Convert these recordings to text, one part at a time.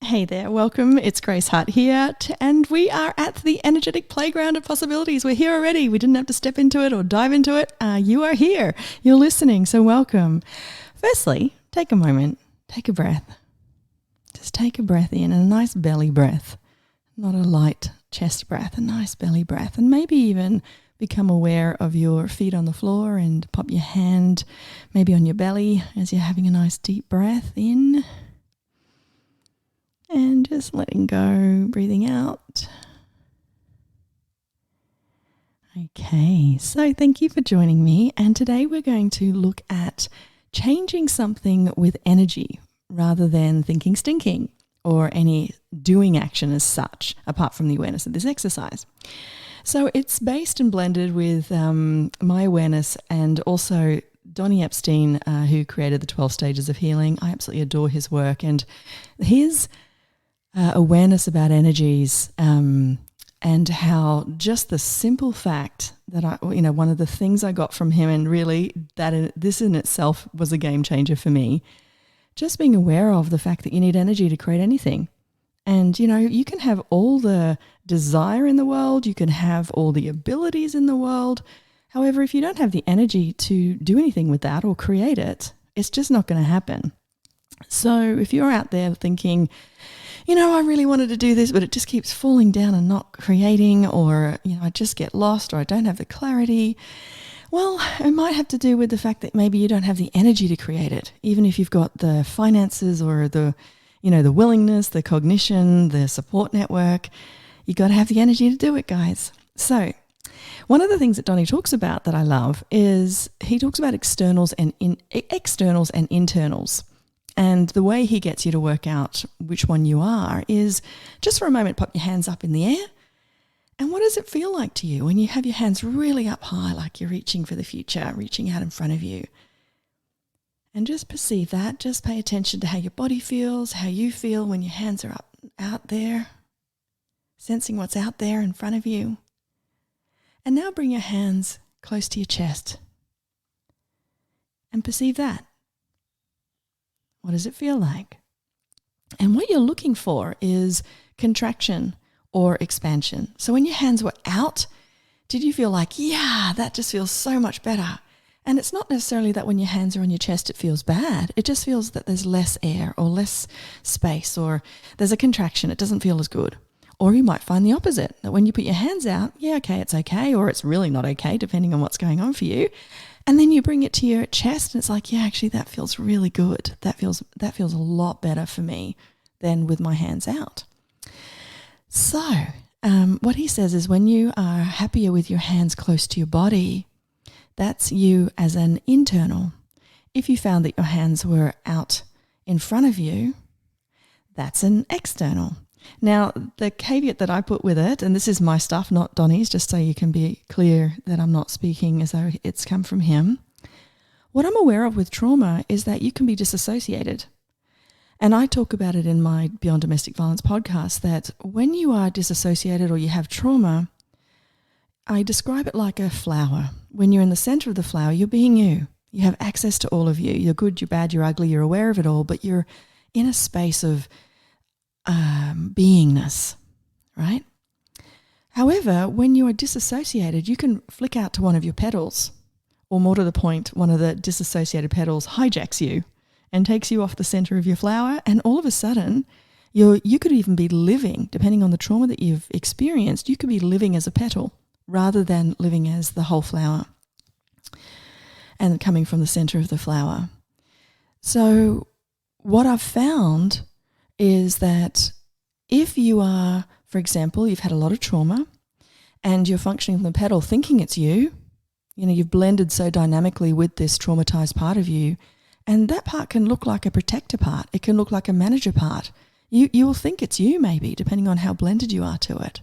Hey there, welcome. It's Grace Hart here, and we are at the energetic playground of possibilities. We're here already. We didn't have to step into it or dive into it. You are here. You're listening, so welcome. Firstly, take a moment, take a breath. Just take a breath in, a nice belly breath, not a light chest breath, a nice belly breath, and maybe even become aware of your feet on the floor and pop your hand maybe on your belly as you're having a nice deep breath in. And just letting go, breathing out. Okay, so thank you for joining me. And today we're going to look at changing something with energy rather than thinking stinking or any doing action as such, apart from the awareness of this exercise. So it's based and blended with my awareness and also Donny Epstein, who created the 12 Stages of Healing. I absolutely adore his work, and his awareness about energies and how just the simple fact that one of the things I got from him, and really this in itself was a game changer for me, just being aware of the fact that you need energy to create anything. And, you can have all the desire in the world, you can have all the abilities in the world. However, if you don't have the energy to do anything with that or create it, it's just not going to happen. So if you're out there thinking, I really wanted to do this, but it just keeps falling down and not creating, or, I just get lost, or I don't have the clarity. Well, it might have to do with the fact that maybe you don't have the energy to create it, even if you've got the finances or the willingness, the cognition, the support network. You got to have the energy to do it, guys. So one of the things that Donny talks about that I love is he talks about externals and internals. And the way he gets you to work out which one you are is just for a moment, pop your hands up in the air. And what does it feel like to you when you have your hands really up high, like you're reaching for the future, reaching out in front of you? And just perceive that. Just pay attention to how your body feels, how you feel when your hands are up out there, sensing what's out there in front of you. And now bring your hands close to your chest and perceive that. What does it feel like? And what you're looking for is contraction or expansion. So when your hands were out, did you feel like, yeah, that just feels so much better? And it's not necessarily that when your hands are on your chest, it feels bad. It just feels that there's less air or less space, or there's a contraction. It doesn't feel as good. Or you might find the opposite, that when you put your hands out, yeah, okay, it's okay, or it's really not okay, depending on what's going on for you. And then you bring it to your chest and it's like, yeah, actually that feels really good. That feels a lot better for me than with my hands out. So what he says is when you are happier with your hands close to your body, that's you as an internal. If you found that your hands were out in front of you, that's an external. Now, the caveat that I put with it, and this is my stuff, not Donny's, just so you can be clear that I'm not speaking as though it's come from him. What I'm aware of with trauma is that you can be disassociated. And I talk about it in my Beyond Domestic Violence podcast, that when you are disassociated or you have trauma, I describe it like a flower. When you're in the center of the flower, you're being you. You have access to all of you. You're good, you're bad, you're ugly, you're aware of it all, but you're in a space of beingness, right? However, when you are disassociated, you can flick out to one of your petals, or more to the point, one of the disassociated petals hijacks you and takes you off the center of your flower, and all of a sudden, you could even be living, depending on the trauma that you've experienced, you could be living as a petal rather than living as the whole flower and coming from the center of the flower. So what I've found is that if you are, for example, you've had a lot of trauma and you're functioning from the petal thinking it's you, you've blended so dynamically with this traumatized part of you, and that part can look like a protector part. It can look like a manager part. You will think it's you maybe, depending on how blended you are to it.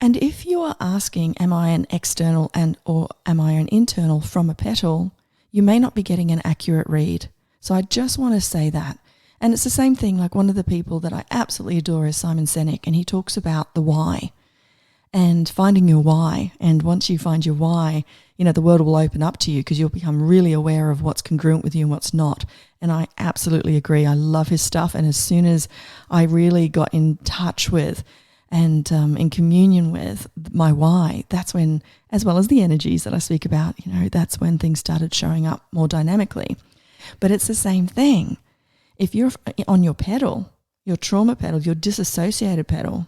And if you are asking, am I an external or am I an internal from a petal, you may not be getting an accurate read. So I just want to say that. And it's the same thing, like one of the people that I absolutely adore is Simon Sinek, and he talks about the why. and finding your why. And once you find your why, the world will open up to you because you'll become really aware of what's congruent with you and what's not. And I absolutely agree. I love his stuff. And as soon as I really got in touch with and in communion with my why, that's when, as well as the energies that I speak about, that's when things started showing up more dynamically. But it's the same thing. If you're on your pedal, your trauma pedal, your disassociated pedal,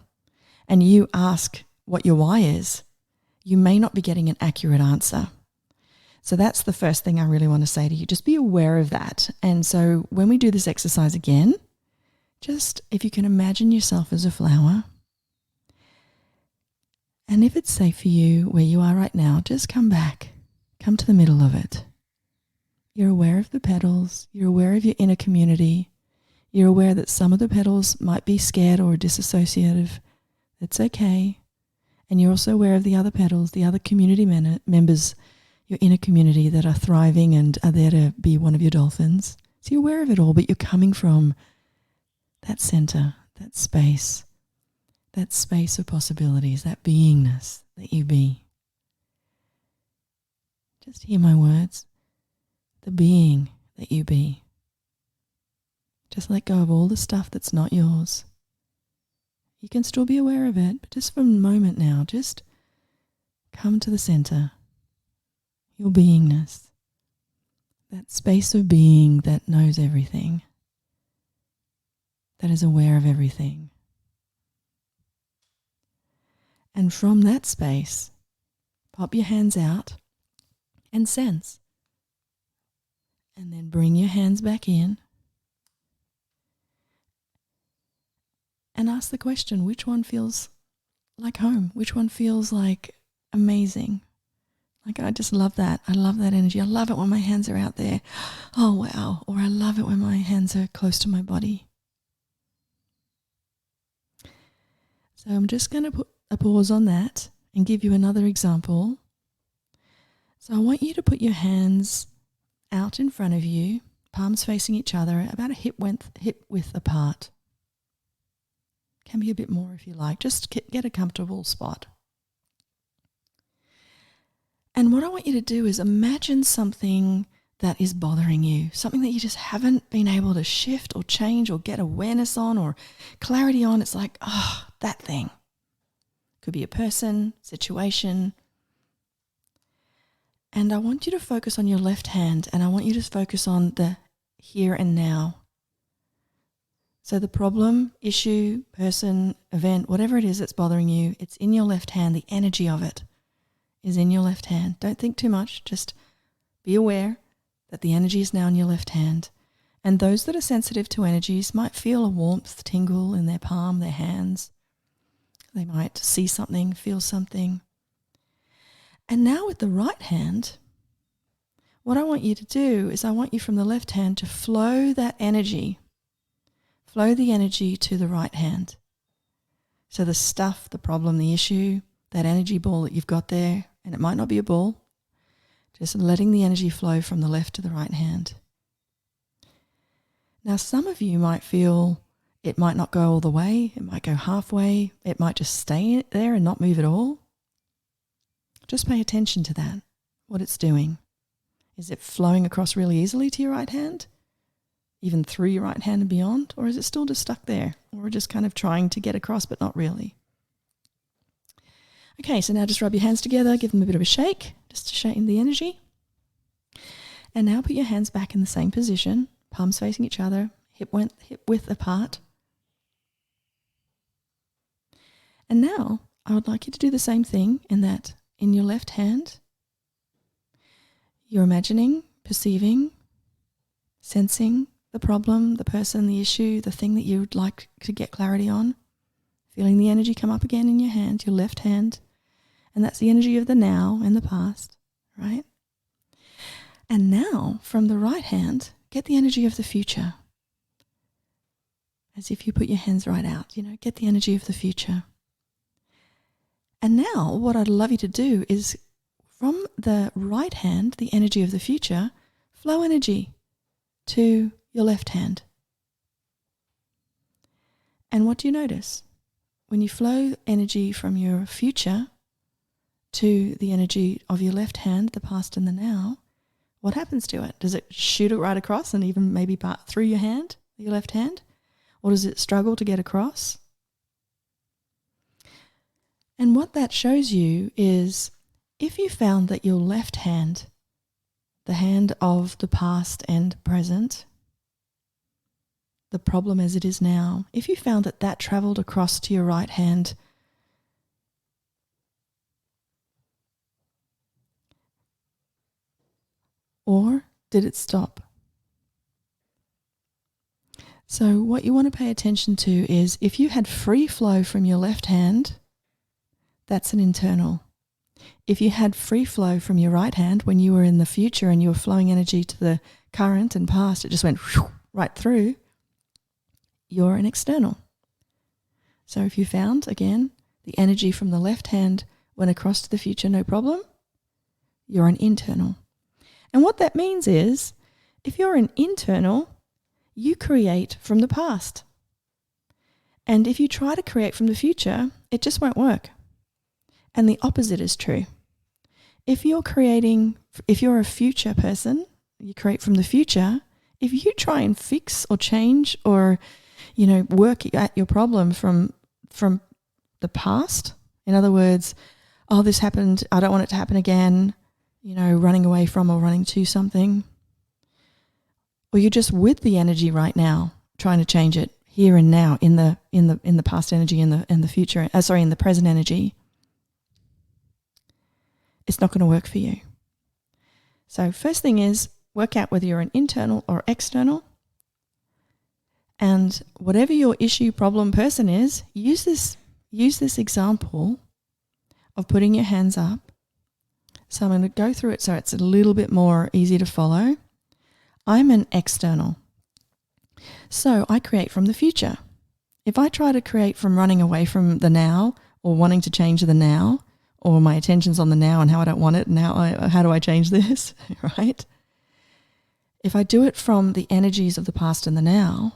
and you ask what your why is, you may not be getting an accurate answer. So that's the first thing I really want to say to you. Just be aware of that. And so when we do this exercise again, just if you can imagine yourself as a flower, and if it's safe for you where you are right now, just come back. Come to the middle of it. You're aware of the petals. You're aware of your inner community. You're aware that some of the petals might be scared or disassociative. That's okay. And you're also aware of the other petals, the other community members, your inner community that are thriving and are there to be one of your dolphins. So you're aware of it all, but you're coming from that center, that space of possibilities, that beingness that you be. Just hear my words. The being that you be. Just let go of all the stuff that's not yours. You can still be aware of it, but just for a moment now, just come to the center. Your beingness. That space of being that knows everything. That is aware of everything. And from that space, pop your hands out and sense. And then bring your hands back in. And ask the question, which one feels like home? Which one feels like amazing? Like, I just love that. I love that energy. I love it when my hands are out there. Oh, wow. Or I love it when my hands are close to my body. So I'm just going to put a pause on that and give you another example. So I want you to put your hands out in front of you, palms facing each other, about a hip width apart. Can be a bit more if you like. Just get a comfortable spot. And what I want you to do is imagine something that is bothering you, something that you just haven't been able to shift or change or get awareness on or clarity on. It's like, that thing. Could be a person, situation. And I want you to focus on your left hand, and I want you to focus on the here and now. So the problem, issue, person, event, whatever it is that's bothering you, it's in your left hand. The energy of it is in your left hand. Don't think too much. Just be aware that the energy is now in your left hand. And those that are sensitive to energies might feel a warmth tingle in their palm, their hands. They might see something, feel something. And now with the right hand, what I want you to do is I want you from the left hand to flow that energy. Flow the energy to the right hand. So the stuff, the problem, the issue, that energy ball that you've got there, and it might not be a ball, just letting the energy flow from the left to the right hand. Now some of you might feel it might not go all the way, it might go halfway, it might just stay there and not move at all. Just pay attention to that, what it's doing. Is it flowing across really easily to your right hand? Even through your right hand and beyond? Or is it still just stuck there? Or just kind of trying to get across but not really? Okay, so now just rub your hands together, give them a bit of a shake, just to shake in the energy. And now put your hands back in the same position, palms facing each other, hip width apart. And now I would like you to do the same thing in that in your left hand, you're imagining, perceiving, sensing the problem, the person, the issue, the thing that you would like to get clarity on. Feeling the energy come up again in your hand, your left hand. And that's the energy of the now and the past, right? And now, from the right hand, get the energy of the future. As if you put your hands right out, get the energy of the future. And now, what I'd love you to do is, from the right hand, the energy of the future, flow energy to your left hand. And what do you notice? when you flow energy from your future to the energy of your left hand, the past and the now, what happens to it? Does it shoot it right across and even maybe part through your hand, your left hand? Or does it struggle to get across? And what that shows you is if you found that your left hand, the hand of the past and present, the problem as it is now, if you found that that travelled across to your right hand, or did it stop? So what you want to pay attention to is if you had free flow from your left hand, that's an internal. If you had free flow from your right hand when you were in the future and you were flowing energy to the current and past, it just went right through, you're an external. So if you found, again, the energy from the left hand went across to the future, no problem, you're an internal. And what that means is, if you're an internal, you create from the past. And if you try to create from the future, it just won't work. And the opposite is true. If you're a future person, you create from the future, if you try and fix or change or, work at your problem from the past, in other words, oh, this happened, I don't want it to happen again, running away from or running to something, or you're just with the energy right now, trying to change it here and now in the past energy, in the future, in the present energy, it's not going to work for you. So first thing is work out whether you're an internal or external. And whatever your issue, problem, person is, use this example of putting your hands up. So I'm going to go through it so it's a little bit more easy to follow. I'm an external. So I create from the future. If I try to create from running away from the now or wanting to change the now, or my attention's on the now and how I don't want it, how do I change this, right? If I do it from the energies of the past and the now,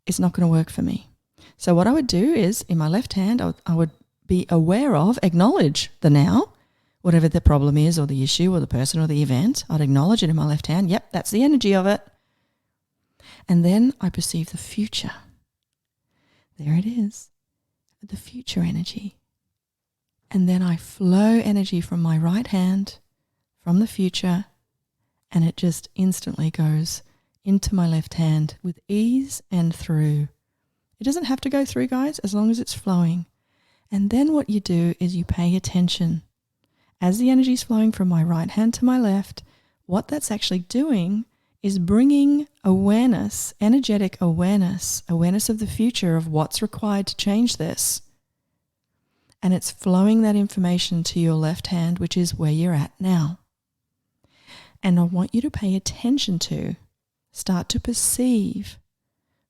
it's not going to work for me. So what I would do is, in my left hand, I would be aware of, acknowledge the now, whatever the problem is or the issue or the person or the event, I'd acknowledge it in my left hand. Yep, that's the energy of it. And then I perceive the future. There it is, the future energy. And then I flow energy from my right hand, from the future, and it just instantly goes into my left hand with ease and through. It doesn't have to go through, guys, as long as it's flowing. And then what you do is you pay attention. As the energy is flowing from my right hand to my left, what that's actually doing is bringing awareness, energetic awareness of the future of what's required to change this. And it's flowing that information to your left hand, which is where you're at now. And I want you to pay attention to, start to perceive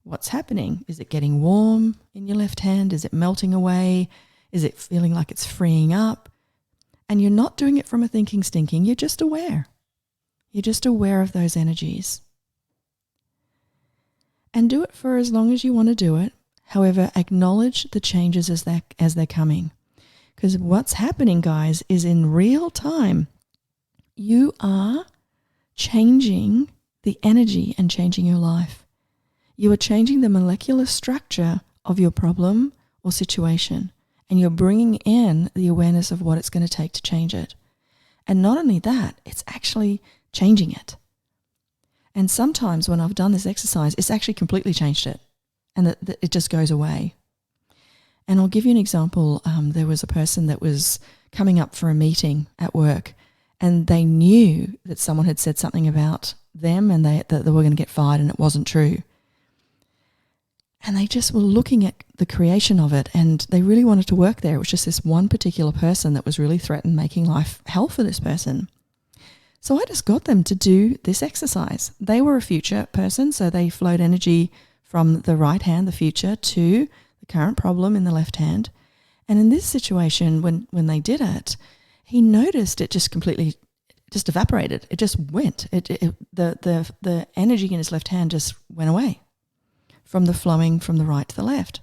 what's happening. Is it getting warm in your left hand? Is it melting away? Is it feeling like it's freeing up? And you're not doing it from a thinking stinking, you're just aware. You're just aware of those energies. And do it for as long as you want to do it. However, acknowledge the changes as they're coming. Because what's happening, guys, is in real time, you are changing the energy and changing your life. You are changing the molecular structure of your problem or situation, and you're bringing in the awareness of what it's going to take to change it. And not only that, it's actually changing it. And sometimes when I've done this exercise, it's actually completely changed it, and it just goes away. And I'll give you an example. There was a person that was coming up for a meeting at work, and they knew that someone had said something about them and that they were going to get fired, and it wasn't true. And they just were looking at the creation of it, and they really wanted to work there. It was just this one particular person that was really threatened making life hell for this person. So I just got them to do this exercise. They were a future person, so they flowed energy from the right hand, the future, to the current problem in the left hand. And in this situation, when they did it, he noticed it just completely just evaporated. It just went. The energy in his left hand just went away from the flowing from the right to the left.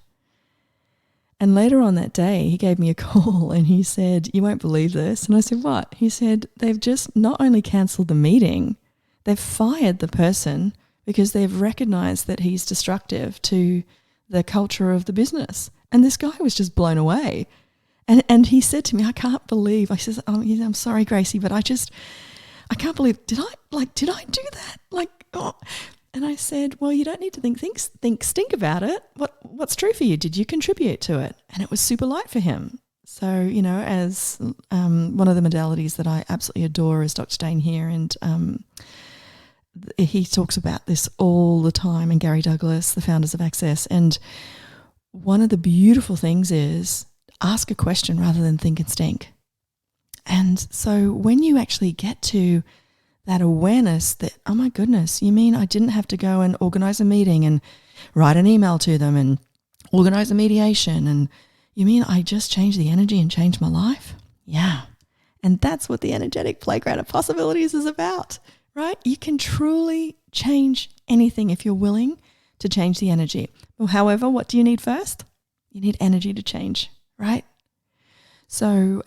And later on that day, he gave me a call and he said, "You won't believe this." And I said, "What?" He said, "They've just not only cancelled the meeting, they've fired the person because they've recognised that he's destructive to the culture of the business." And this guy was just blown away. And he said to me, "I can't believe," I said, "I'm sorry, Gracie, but I can't believe, did I do that? Like, oh." And I said, "Well, you don't need to stink about it. What's true for you? Did you contribute to it?" And it was super light for him. So, as one of the modalities that I absolutely adore is Dr. Dane here, and he talks about this all the time, and Gary Douglas, the founders of Access. And one of the beautiful things is ask a question rather than think and stink. And so when you actually get to that awareness that, oh my goodness, you mean I didn't have to go and organize a meeting and write an email to them and organize a mediation, and you mean I just changed the energy and changed my life? Yeah. And that's what the energetic playground of possibilities is about, right? You can truly change anything if you're willing to change the energy. Well, however, what do you need first? You need energy to change, right? So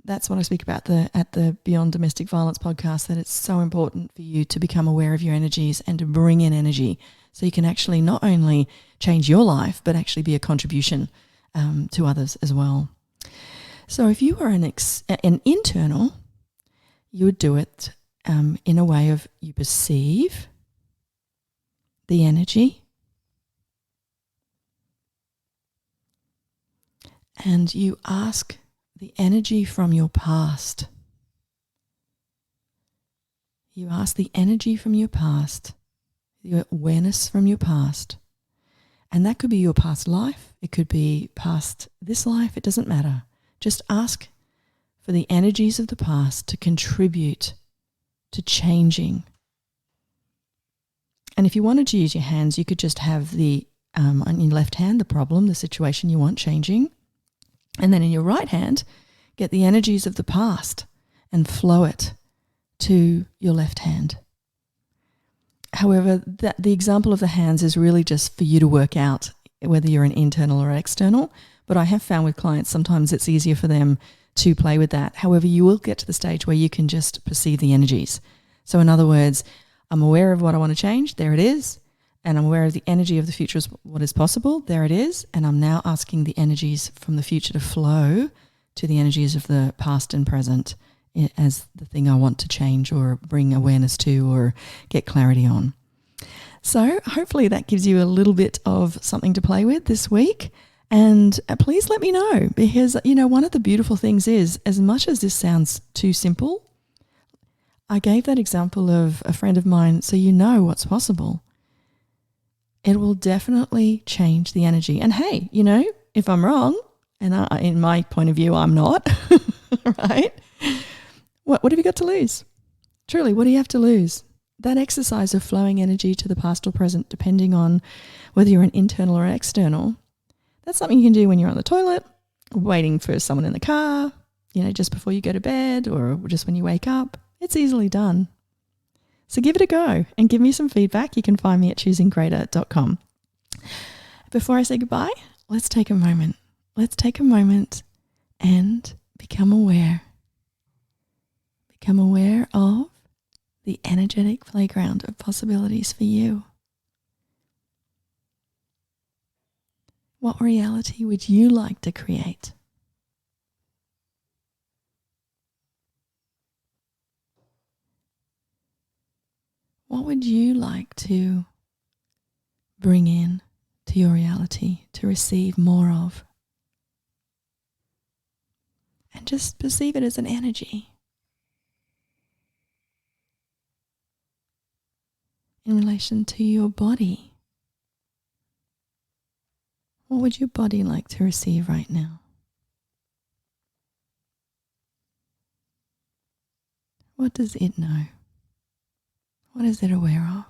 that's what I speak about at the Beyond Domestic Violence podcast, that it's so important for you to become aware of your energies and to bring in energy so you can actually not only change your life, but actually be a contribution to others as well. So if you were an internal, you would do it in a way of you perceive the energy and you ask the energy from your past. You ask the energy from your past, the awareness from your past. And that could be your past life. It could be past this life. It doesn't matter. Just ask for the energies of the past to contribute to changing. And if you wanted to use your hands, you could just have the on your left hand, the problem, the situation you want changing. And then in your right hand, get the energies of the past and flow it to your left hand. However, the example of the hands is really just for you to work out whether you're an internal or external. But I have found with clients sometimes it's easier for them to play with that. However, you will get to the stage where you can just perceive the energies. So in other words, I'm aware of what I want to change. There it is. And I'm aware of the energy of the future is what is possible. There it is. And I'm now asking the energies from the future to flow to the energies of the past and present as the thing I want to change or bring awareness to or get clarity on. So hopefully that gives you a little bit of something to play with this week. And please let me know, because, one of the beautiful things is, as much as this sounds too simple, I gave that example of a friend of mine, so you know what's possible. It will definitely change the energy. And hey, if I'm wrong, and in my point of view, I'm not, right? What have you got to lose? Truly, what do you have to lose? That exercise of flowing energy to the past or present, depending on whether you're an internal or external, that's something you can do when you're on the toilet, waiting for someone in the car, just before you go to bed or just when you wake up. It's easily done. So give it a go and give me some feedback. You can find me at choosinggreater.com. Before I say goodbye, let's take a moment. Let's take a moment and become aware. Become aware of the energetic playground of possibilities for you. What reality would you like to create? What would you like to bring in to your reality to receive more of? And just perceive it as an energy. In relation to your body, what would your body like to receive right now? What does it know? What is it aware of?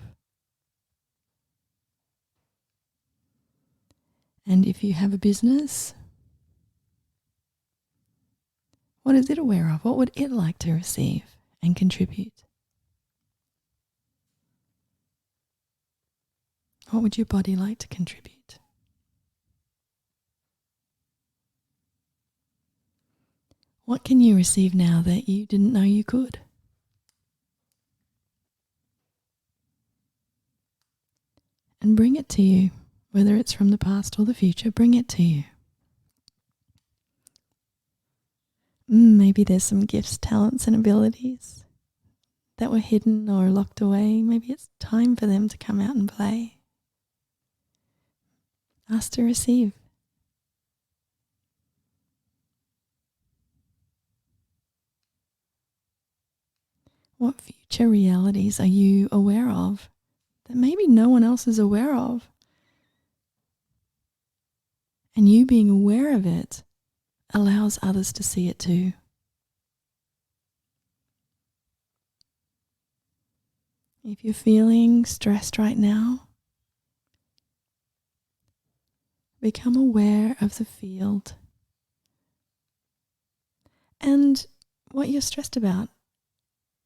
And if you have a business, what is it aware of? What would it like to receive and contribute? What would your body like to contribute? What can you receive now that you didn't know you could? And bring it to you, whether it's from the past or the future, bring it to you. Maybe there's some gifts, talents, and abilities that were hidden or locked away. Maybe it's time for them to come out and play. Ask to receive. What future realities are you aware of that maybe no one else is aware of? And you being aware of it allows others to see it too. If you're feeling stressed right now, become aware of the field and what you're stressed about.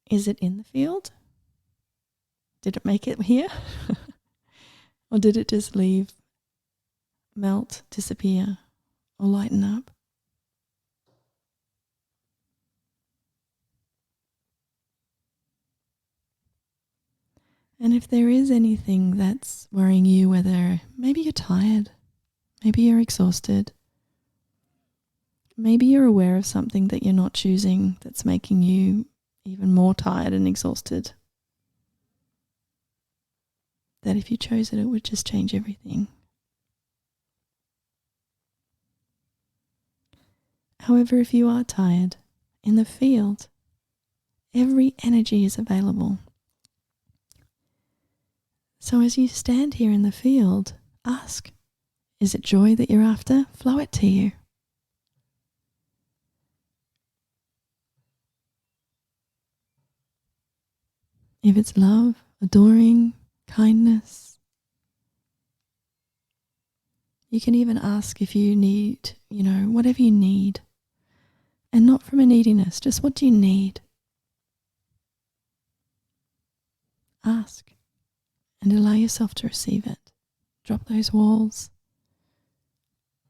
Is it in the field? Did it make it here? Or did it just leave, melt, disappear, or lighten up? And if there is anything that's worrying you, whether maybe you're tired, maybe you're exhausted, maybe you're aware of something that you're not choosing that's making you even more tired and exhausted, that if you chose it, it would just change everything. However, if you are tired, in the field, every energy is available. So as you stand here in the field, ask, is it joy that you're after? Flow it to you. If it's love, adoring, kindness, you can even ask if you need, whatever you need. And not from a neediness, just what do you need? Ask and allow yourself to receive it. Drop those walls.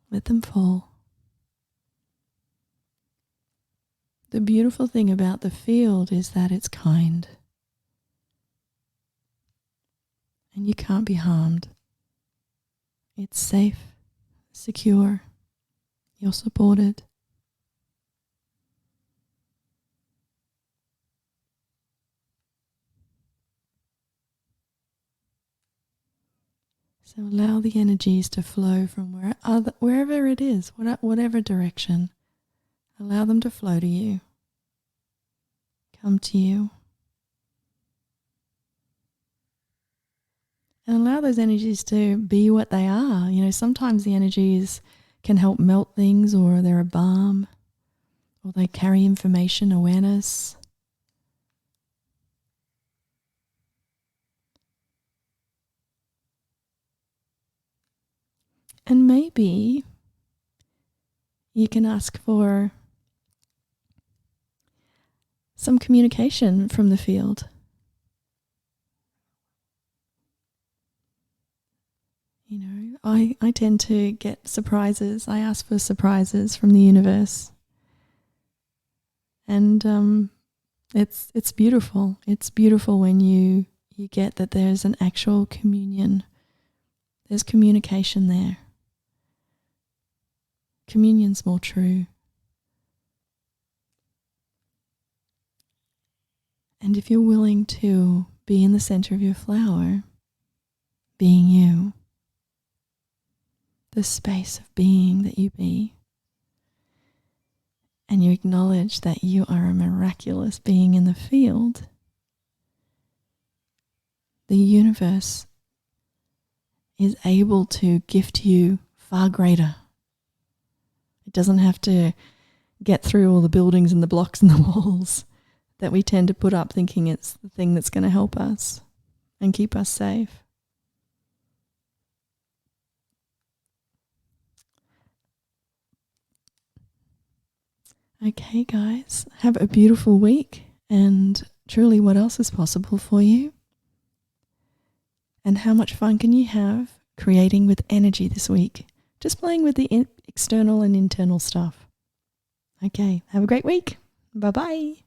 Let them fall. The beautiful thing about the field is that it's kind. And you can't be harmed. It's safe, secure, you're supported. So allow the energies to flow from wherever it is, whatever direction. Allow them to flow to you, come to you. And allow those energies to be what they are. Sometimes the energies can help melt things, or they're a balm, or they carry information, awareness. And maybe you can ask for some communication from the field. I tend to get surprises. I ask for surprises from the universe. And it's beautiful. It's beautiful when you get that there's an actual communion. There's communication there. Communion's more true. And if you're willing to be in the center of your flower, being you, the space of being that you be, and you acknowledge that you are a miraculous being in the field, the universe is able to gift you far greater. It doesn't have to get through all the buildings and the blocks and the walls that we tend to put up thinking it's the thing that's going to help us and keep us safe. Okay, guys, have a beautiful week, and truly, what else is possible for you? And how much fun can you have creating with energy this week? Just playing with the external and internal stuff. Okay. Have a great week. Bye-bye.